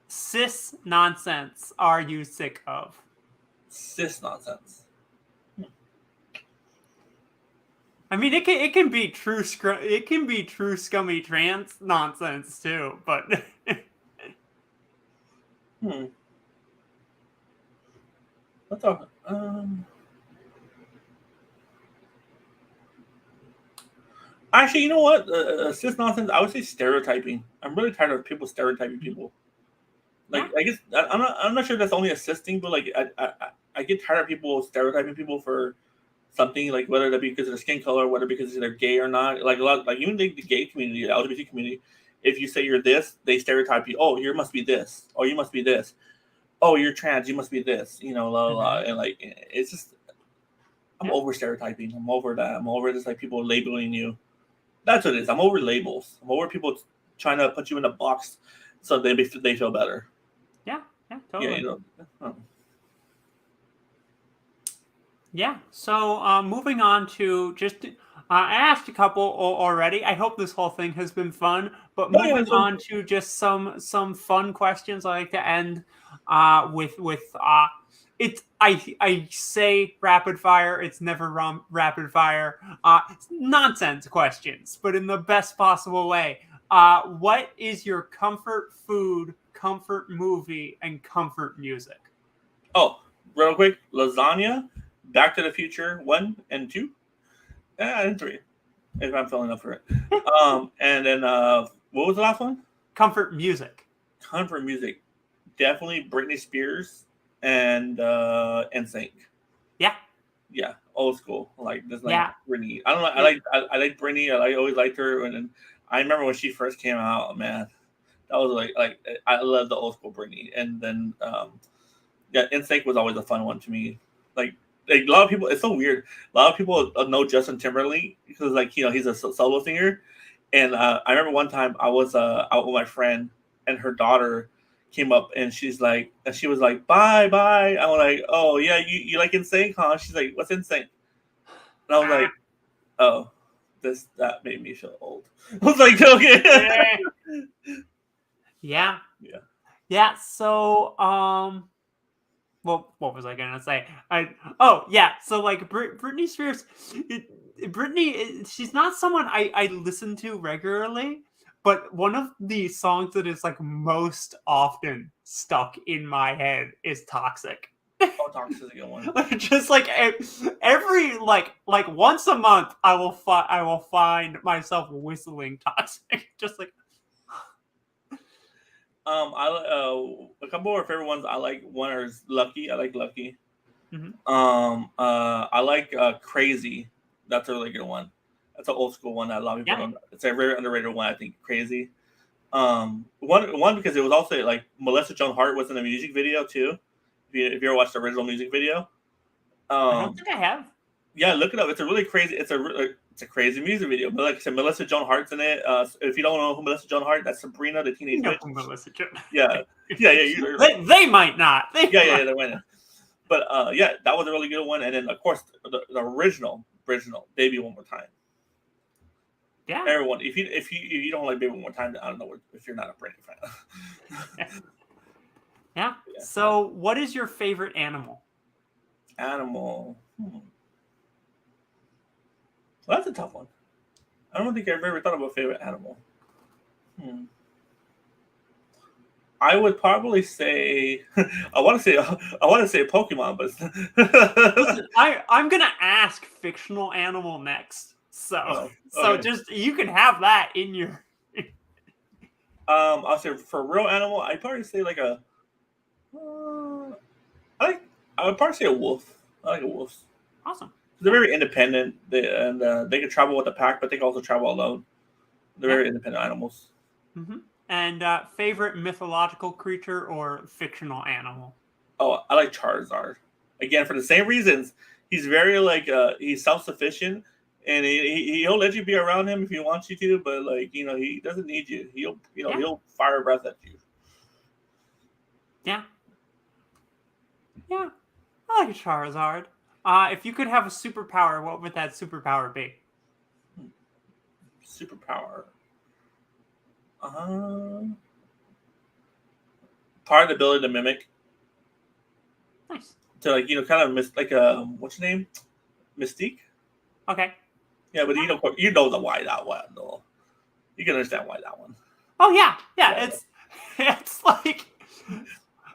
cis nonsense are you sick of? Cis nonsense. I mean, it can be true scummy trans nonsense too, but What's up? Actually, you know what? Cis nonsense. I would say stereotyping. I'm really tired of people stereotyping people. Like, I guess I'm not sure if that's only a cis thing, but like I get tired of people stereotyping people for something, like whether that be because of their skin color, whether because they're gay or not. Like a lot, like even the gay community, the LGBT community, if you say you're this, they stereotype you. Oh, you must be this. Oh, you must be this. Oh, you're trans. You must be this. La la la. And like, it's just, I'm over stereotyping. I'm over that. I'm over just like people labeling you. That's what it is. I'm over labels. I'm over people trying to put you in a box so they feel better. Yeah, totally. Yeah, Yeah. So moving on to just, I asked a couple already. I hope this whole thing has been fun. But moving on to just some fun questions, I like to end with it's I say rapid fire. It's never rapid fire. Nonsense questions, but in the best possible way. What is your comfort food, comfort movie, and comfort music? Oh, real quick, lasagna, Back to the Future 1 and 2, and 3, if I'm filling up for it. And then what was the last one? Comfort music. Comfort music, definitely Britney Spears and NSYNC. Yeah, old school. Like this, like Britney. I don't know. I like Britney. I always liked her, and I remember when she first came out. Man, that was like I love the old school Britney. And then NSYNC was always a fun one to me. Like a lot of people, it's so weird. A lot of people know Justin Timberlake because he's a solo singer. And I remember one time I was out with my friend, and her daughter came up, and she was like, bye. I was like, oh yeah, you like NSYNC, huh? She's like, what's NSYNC? And I was like, oh, that made me feel old. I was like, okay. Yeah. So well, what was I gonna say? So like Britney Spears, she's not someone I listen to regularly, but one of the songs that is like most often stuck in my head is "Toxic." Oh, Toxic is a good one. Just like every like once a month, I will find myself whistling "Toxic," just like. A couple of our favorite ones I like. One is Lucky. I like Lucky. Mm-hmm. I like Crazy. That's a really good one. That's an old school one that a lot of people don't. It's a very underrated one. I think Crazy. One because it was also like Melissa Joan Hart was in the music video too. If you ever watched the original music video, I don't think I have. Yeah, look it up. It's a really crazy. It's a crazy music video. But like I said, Melissa Joan Hart's in it. If you don't know who Melissa Joan Hart, that's Sabrina the Teenage Witch. Melissa Joan. Yeah. They might not. They're winning. But that was a really good one. And then of course the original Baby One More Time. Yeah. Everyone, if you don't like Baby One More Time, I don't know if you're not a Britney fan. Yeah. So, what is your favorite animal? Well, that's a tough one. I don't think I've ever thought about favorite animal. I would probably say I want to say a Pokemon, but listen, I'm gonna ask fictional animal next. So just you can have that in your. I'll say for real animal, I'd probably say like a. I would probably say a wolf. I like a wolf. Awesome. They're very independent. They can travel with a pack, but they can also travel alone. They're very independent animals. Mm-hmm. And favorite mythological creature or fictional animal? Oh, I like Charizard. Again, for the same reasons. He's very he's self-sufficient, and he'll let you be around him if he wants you to. But he doesn't need you. He'll fire breath at you. Yeah. Yeah. I like Charizard. If you could have a superpower, what would that superpower be? Superpower. Part of the ability to mimic. Nice. To kind of what's your name? Mystique. Okay. Yeah, but you know the why that one though. You can understand why that one. Oh yeah. It's like.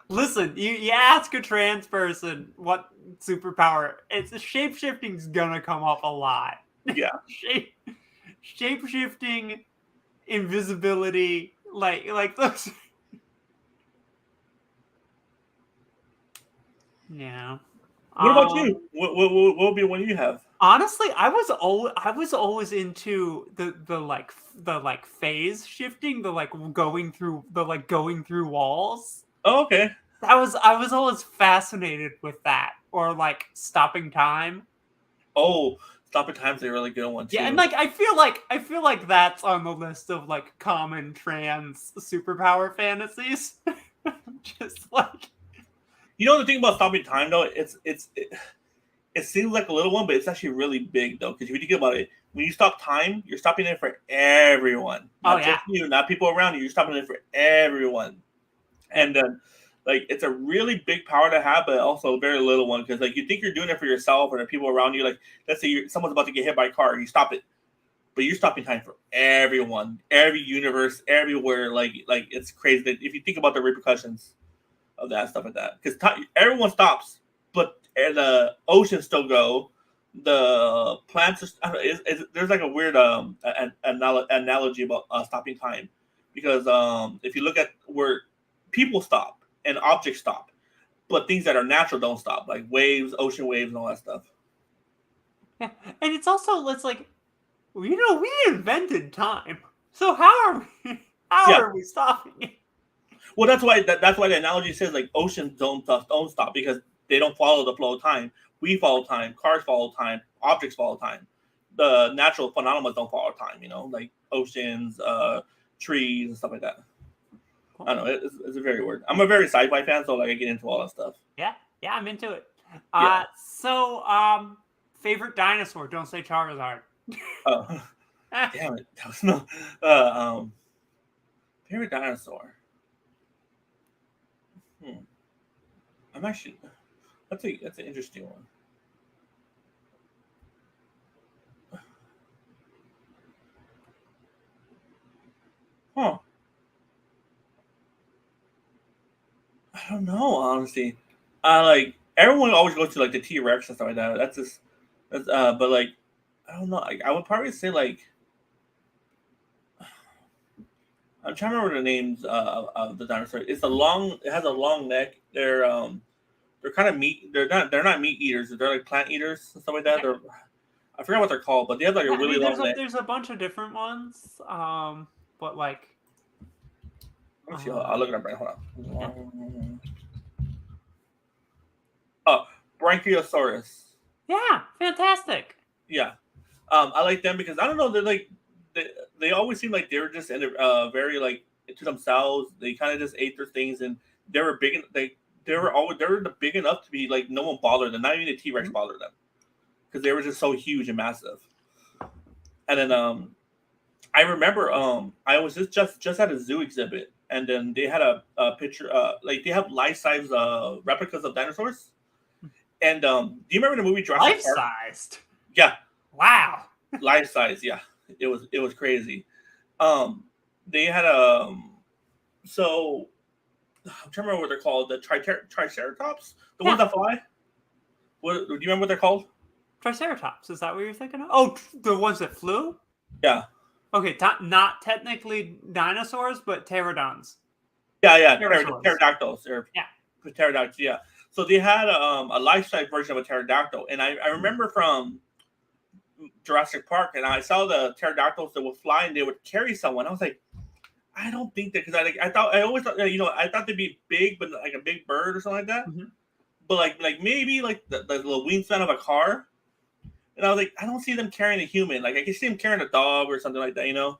Listen, you ask a trans person what superpower, it's shape-shifting's gonna come up a lot. Yeah. Shape-shifting, invisibility, like those. Yeah. What about you? What would be one you have? Honestly, I was always into the phase shifting, going through walls. Oh, okay. I was always fascinated with that, or stopping time. Oh, stopping time's a really good one too. Yeah, and I feel like that's on the list of common trans superpower fantasies. Just the thing about stopping time though, it seems like a little one, but it's actually really big though. Because if you think about it, when you stop time, you're stopping it for everyone. Not just you, not people around you. You're stopping it for everyone. And then, it's a really big power to have, but also a very little one. Because you think you're doing it for yourself or the people around you. Let's say someone's about to get hit by a car, you stop it, but you're stopping time for everyone, every universe, everywhere. It's crazy. If you think about the repercussions of that stuff like that, because everyone stops, but and the oceans still go. The plants are, I don't know, there's like a weird analogy about stopping time, because if you look at where people stop and objects stop, but things that are natural don't stop, like waves, ocean waves, and all that stuff. Yeah, and it's like, we invented time, so how are we Yeah. stopping it? Well, that's why the analogy says like oceans don't stop, because they don't follow the flow of time. We follow time. Cars follow time. Objects follow time. The natural phenomena don't follow time. Like oceans, trees, and stuff like that. I don't know. It's a very weird. I'm a very sci-fi fan, so like I get into all that stuff. Yeah, I'm into it. Yeah. So favorite dinosaur? Don't say Charizard. Oh, damn it! That was no. Favorite dinosaur. I'm actually. That's an interesting one. Huh. I don't know, honestly. Like everyone always goes to like the T-Rex and stuff like that. But like I don't know. I would probably say like I'm trying to remember the names of the dinosaur. It has a long neck. They're kind of meat. They're not meat eaters. They're like plant eaters and stuff like that. I forgot what they're called, but they have like a really long neck. There's a bunch of different ones. But like, let me see. I'll look it up right now. Hold on. Oh, Brachiosaurus. Yeah, fantastic. Yeah, I like them because I don't know. They're like they always seem like they were just in very like into themselves. They kind of just ate their things, and they were big. They were big enough to be like no one bothered them. Not even the T-Rex bothered them, because they were just so huge and massive. And then I remember I was just at a zoo exhibit, and then they had a picture like they have life size replicas of dinosaurs. And do you remember the movie Jurassic Park? Life-sized. Yeah. Wow. Life size, yeah. It was crazy. They had so I'm trying to remember what they're called. The Triceratops, the ones that fly. What do you remember what they're called? Triceratops. Is that what you're thinking of? Oh, the ones that flew. Yeah. Okay, not technically dinosaurs, but pterodons. Yeah. Pterodactyls. Pterodactyls. Yeah. So they had a life-size version of a pterodactyl, and I remember from Jurassic Park, and I saw the pterodactyls that would fly and they would carry someone. I was like, I don't think that, because I always thought I thought they'd be big, but like a big bird or something like that. Mm-hmm. But like maybe like the little wingspan of a car. And I was like, I don't see them carrying a human. Like I can see them carrying a dog or something like that,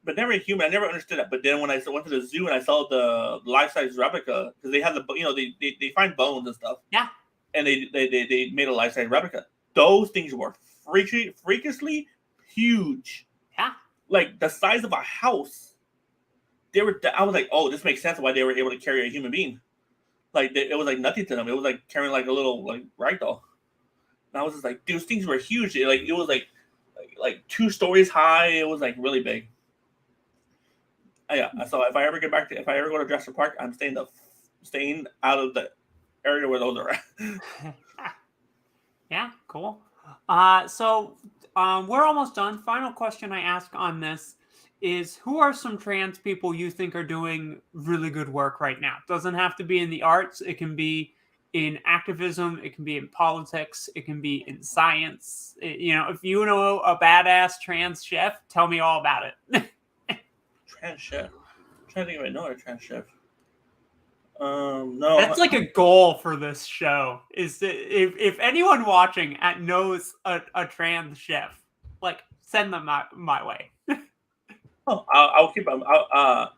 but never a human. I never understood that. But then when I went to the zoo and I saw the life-size replica, because they have they find bones and stuff. Yeah. And they made a life-size replica. Those things were freakishly huge. Yeah. Like the size of a house. I was like, oh, this makes sense why they were able to carry a human being. Like it was like nothing to them. It was like carrying like a little like ragdoll. And I was just like, those things were huge. It was like 2 stories high. It was like really big. Yeah. So if I ever go to Jurassic Park, I'm staying out of the area where those are at. Yeah, cool. So we're almost done. Final question I ask on this is, who are some trans people you think are doing really good work right now? It doesn't have to be in the arts. It can be in activism. It can be in politics. It can be in science. If you know a badass trans chef, tell me all about it. Trans chef? I'm trying to think if I know a trans chef. No. That's like a goal for this show. Is that if anyone watching knows a trans chef, like send them my way. Oh, I'll keep them. I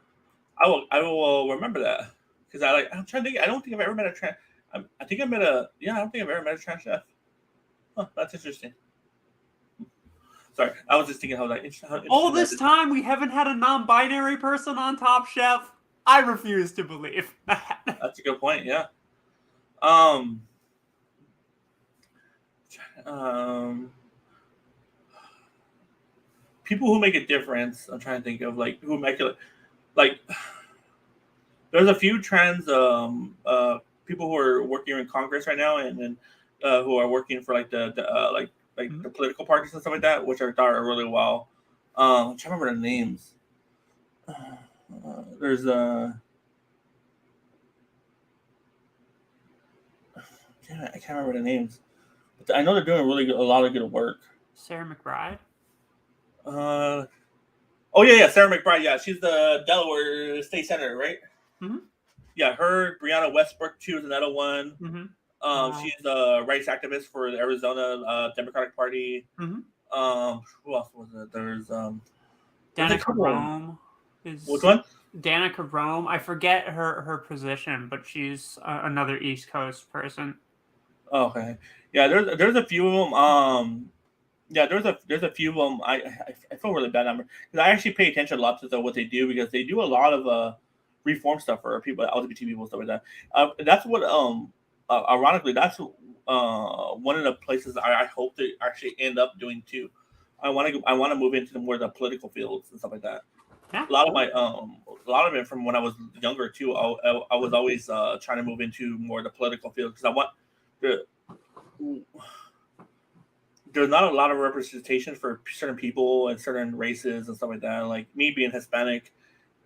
will remember that, because I'm trying to think. I don't think I've ever met a trans. I think I met a. Yeah, I don't think I've ever met a trans chef. Oh, that's interesting. Sorry, I was just thinking how all this time we haven't had a non-binary person on Top Chef. I refuse to believe that. That's a good point. Yeah. People who make a difference. I'm trying to think of who make it. Like, there's a few trans people who are working in Congress right now, and then who are working for like the political parties and stuff like that, which I thought are really well. I'm trying to remember the names. There's damn it, I can't remember the names, but I know they're doing a lot of good work. Sarah McBride. Oh yeah, Sarah McBride. Yeah, she's the Delaware state senator, right? Mm-hmm. Yeah, her. Brianna Westbrook too is another one. Mm-hmm. She's a rights activist for the Arizona Democratic Party. Mm-hmm. Who else was it? There's Danica Rome is. Which one? Danica Rome. I forget her position, but she's another East Coast person. Oh, okay. Yeah, there's a few of them. Yeah, there's a few of them. I feel really bad number because I actually pay attention a lot to what they do because they do a lot of reform stuff for people, LGBT people, stuff like that. That's what ironically that's one of the places I hope to actually end up doing too. I want to move into more of the political fields and stuff like that. Yeah. A lot of it from when I was younger too. I was always trying to move into more of the political field because I want the. There's not a lot of representation for certain people and certain races and stuff like that. Like me being Hispanic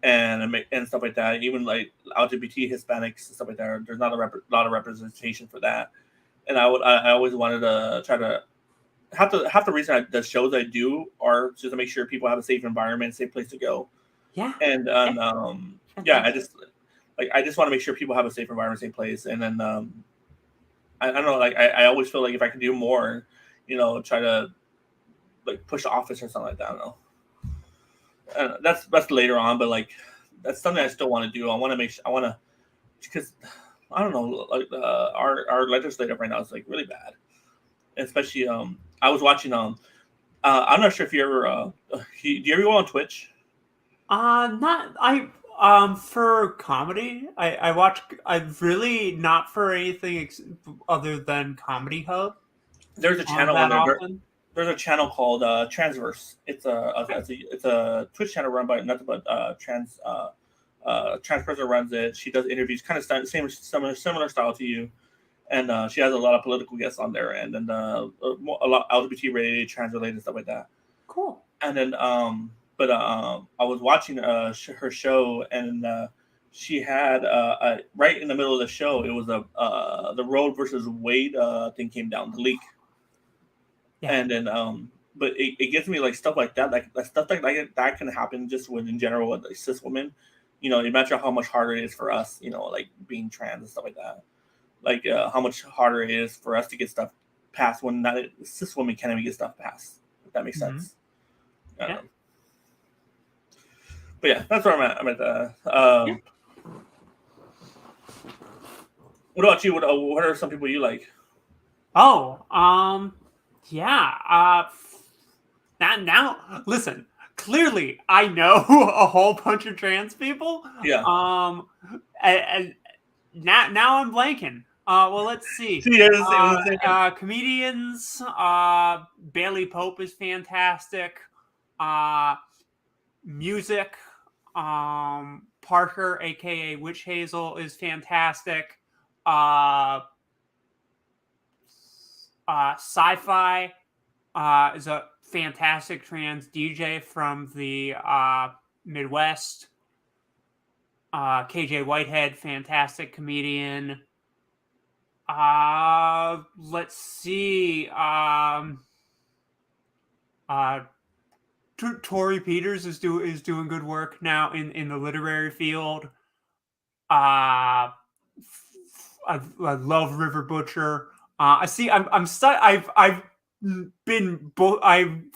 and stuff like that, even like LGBT Hispanics and stuff like that. There's not a lot of representation for that. And I always wanted to try to half the reason the shows I do are just to make sure people have a safe environment, safe place to go. Yeah. And yeah, I just want to make sure people have a safe environment, safe place. And then I don't know, like I always feel like if I can do more, try to like push office or something like that. I don't know. That's later on, but like that's something I still want to do. I want to make sure because I don't know, like our legislative right now is like really bad, especially I was watching I'm not sure if you ever do you ever go on Twitch? Not I. For comedy, I watch. I really not for anything other than Comedy Hub. There's a channel on there. There's a channel called Transverse. It's a Twitch channel run by nothing but trans person runs it. She does interviews, kind of similar style to you, and she has a lot of political guests on there, and then a lot LGBT related, trans related stuff like that. Cool. And then I was watching her show, and she had right in the middle of the show, it was the Roe versus Wade thing came down, the leak. Yeah. And then but it gets me like stuff like that, like stuff like that can happen just in general with like, cis women. Imagine how much harder it is for us, like being trans and stuff like that. Like how much harder it is for us to get stuff passed when cis women can't even get stuff passed. If that makes sense. Yeah. But yeah, that's where I'm at. Yeah. What about you? What are some people you like? Oh, yeah. Now, listen. Clearly, I know a whole bunch of trans people. Yeah. And now I'm blanking. Well, let's see. Comedians. Bailey Pope is fantastic. Music. Parker, aka Witch Hazel, is fantastic. Sci-Fi is a fantastic trans DJ from the Midwest. KJ Whitehead, fantastic comedian. Let's see. Tori Peters is doing good work now in the literary field. I love River Butcher. I see. I'm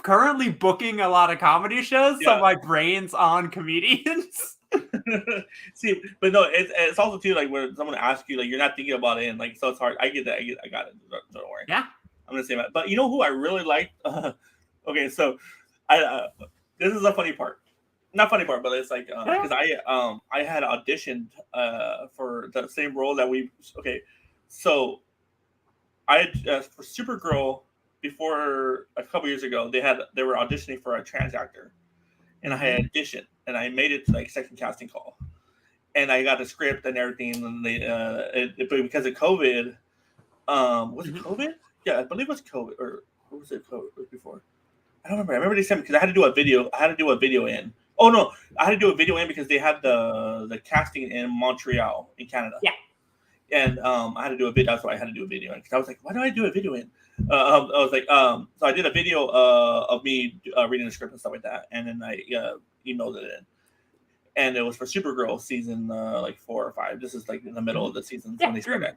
currently booking a lot of comedy shows, so my brain's on comedians. See, but no, it's also too like when someone asks you, like you're not thinking about it, and like so it's hard. I get that. I got it. Don't worry. Yeah, I'm gonna say that. But you know who I really like? Okay, so this is a funny part. Not funny part, but it's like because I had auditioned for the same role that we. Okay, so I for Supergirl before a couple years ago they were auditioning for a trans actor, and I had auditioned and I made it to like second casting call, and I got a script and everything, and but because of COVID, was it COVID? Yeah, I believe it was COVID, or what was it COVID before? I don't remember. I remember they sent me because I had to do a video. I had to do a video in. Oh no, I had to do a video in because they had the casting in Montreal in Canada. Yeah. And I had to do a video. That's why I had to do a video in because I was like, why do I do a video in? I was like, so I did a video of me reading the script and stuff like that, and then I emailed it in. And it was for Supergirl season like 4 or 5. This is like in the middle of the season when they started.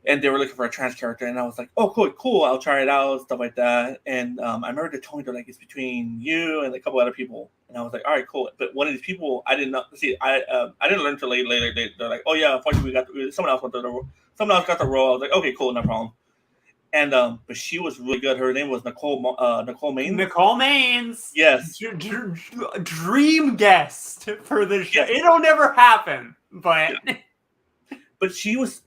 And they were looking for a trans character, and I was like, "Oh, cool! I'll try it out, stuff like that." And I remember they told me they're like, "It's between you and a couple other people," and I was like, "All right, cool." But one of these people, I didn't know. See, I didn't learn until later. They're like, "Oh yeah, unfortunately, someone else got the role. Someone else got the role." I was like, "Okay, cool, no problem." And but she was really good. Her name was Nicole Maines. Nicole Maines. Yes. Dream guest for the show. Yes. It'll never happen, but but she was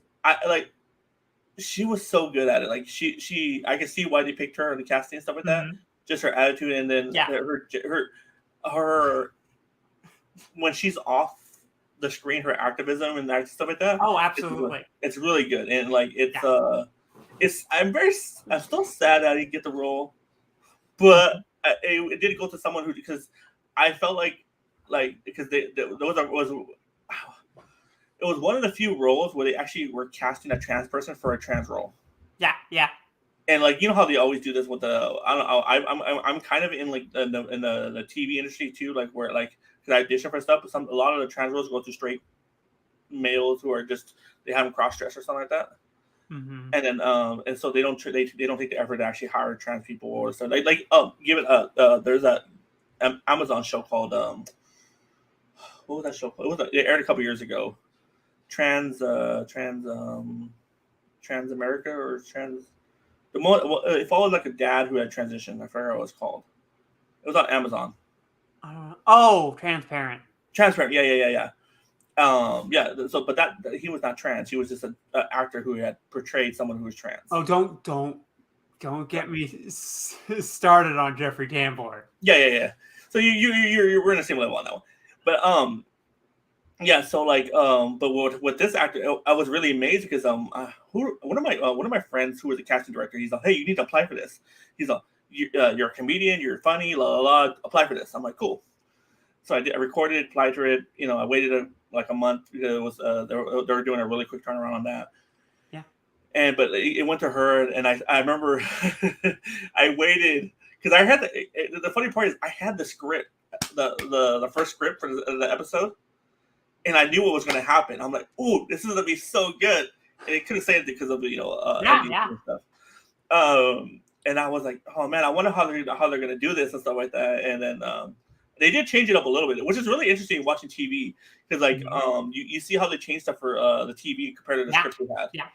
she was so good at it. Like she I can see why they picked her in the casting and stuff like that. Just her attitude, and then her when she's off the screen, her activism and that stuff like that. Oh, absolutely. It's really good, and like I'm still sad that I didn't get the role, but it did go to someone who, because I felt like because it was one of the few roles where they actually were casting a trans person for a trans role. Yeah. And like, you know how they always do this with the, I don't know, I'm kind of in like in the TV industry too, like where like, because I audition for stuff, but a lot of the trans roles go to straight males who are just, they haven't cross-dressed or something like that. Mm-hmm. And then and so they don't take the effort to actually hire trans people or so there's that Amazon show called what was that show called? It aired a couple years ago. Trans America or Trans. It followed like a dad who had transitioned. I forgot what it was called. It was on Amazon. Transparent. Transparent. Yeah. So, but that he was not trans. He was just an actor who had portrayed someone who was trans. Oh, don't get me started on Jeffrey Tambor. Yeah. So we're in the same level on that one, but yeah. So like but with this actor, I was really amazed because one of my friends who was a casting director, he's like, hey, you need to apply for this. He's like, you're a comedian, you're funny, apply for this. I'm like, cool. So I recorded, applied for it. You know, I waited like a month because it was they were doing a really quick turnaround on that. Yeah. But it went to her, and I remember I waited because I had the funny part is I had the script, the first script for the episode, and I knew what was going to happen. I'm like, ooh, this is going to be so good, and it couldn't say it because of and stuff. And I was like, oh man, I wonder how they're going to do this and stuff like that, and then. They did change it up a little bit, which is really interesting watching TV because, like, you see how they changed stuff for the TV compared to the script we had. Yeah.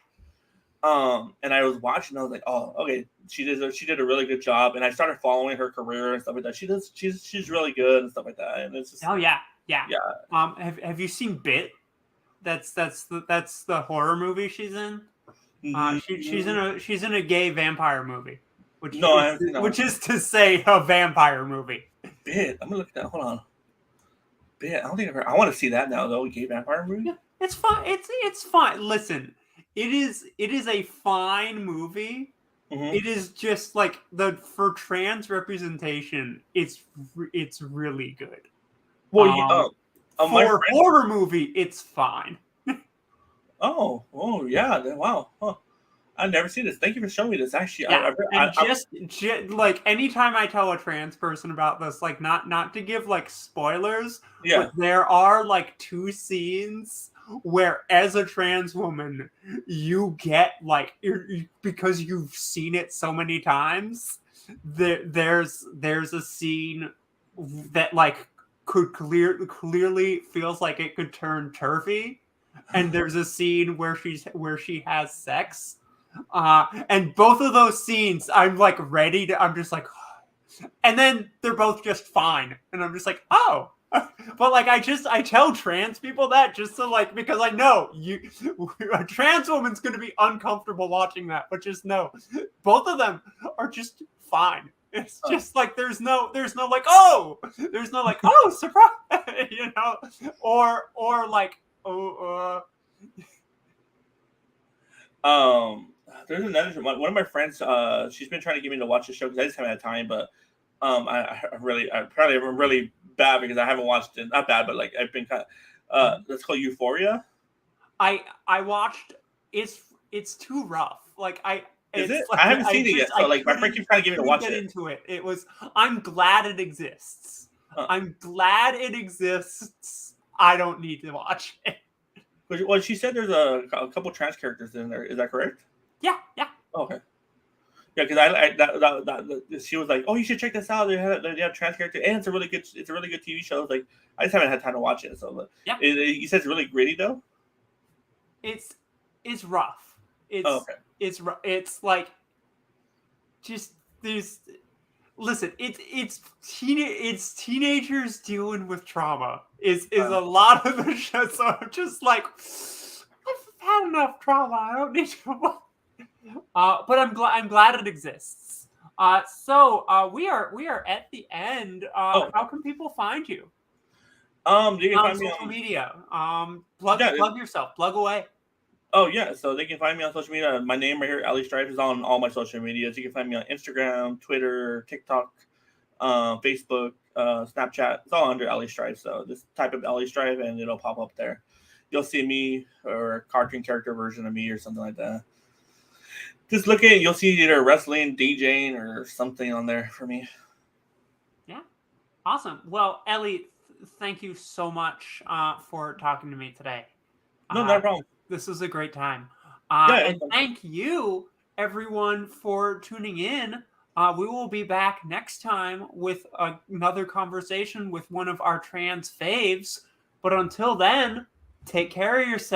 And I was watching, I was like, oh, okay, she did a really good job, and I started following her career and stuff like that. She's really good and stuff like that, and it's just yeah. Have you seen Bit? That's the horror movie she's in. She's in a gay vampire movie, which is to say a vampire movie. Bit. I'm gonna look at that. Hold on. Bit. I don't think I want to see that now though. Gay vampire movie. Yeah, it's fine. It's fine. Listen, it is a fine movie. Mm-hmm. It is just like for trans representation. It's really good. Well, for a horror movie, it's fine. Oh yeah. Wow. Huh. I've never seen this. Thank you for showing me this. Actually, just like anytime I tell a trans person about this, like not to give like spoilers, but there are like 2 scenes where, as a trans woman, you get like because you've seen it so many times. There's a scene that like could clearly feels like it could turn turfy, and there's a scene where she has sex. And both of those scenes, I'm like ready to. I'm just like, and then they're both just fine, and I'm just like, oh. But like, I tell trans people that just to like, because I know a trans woman's gonna be uncomfortable watching that, but just know, both of them are just fine. It's just like there's no like, oh, surprise. you know, or like, There's another one of my friends. She's been trying to get me to watch the show because I just haven't had time. But I'm really bad because I haven't watched it. Not bad, but like I've been kind of. Let's call Euphoria. I watched. It's too rough. Like Is it's it? like I haven't seen it yet. So like my friend keeps trying to get me to watch get it. into it. It was. I'm glad it exists. I'm glad it exists. I don't need to watch it. Well, she said there's a couple trans characters in there. Is that correct? Yeah. Oh, okay. Yeah, because she was like, "Oh, you should check this out. They have trans characters, and it's a really good TV show." Like, I just haven't had time to watch it. So, but Yeah. You said it's really gritty though. It's rough. It's like just there's. Listen, it's teenagers dealing with trauma. Is a lot of the show. So I'm just like, I've had enough trauma. I don't need to. But I'm glad it exists. So we are at the end. How can people find you? You can find me social on media. Plug yourself. Plug away. Oh yeah, so they can find me on social media. My name right here, Ellie Strife, is on all my social medias. You can find me on Instagram, Twitter, TikTok, Facebook, Snapchat. It's all under Ellie Strife. So just type up Ellie Strife and it'll pop up there. You'll see me or a cartoon character version of me or something like that. Just look at it, you'll see either wrestling, DJing, or something on there for me. Yeah, awesome. Well, Ellie, thank you so much for talking to me today. No, not a problem. This was a great time. And thank you, everyone, for tuning in. We will be back next time with another conversation with one of our trans faves. But until then, take care of yourself.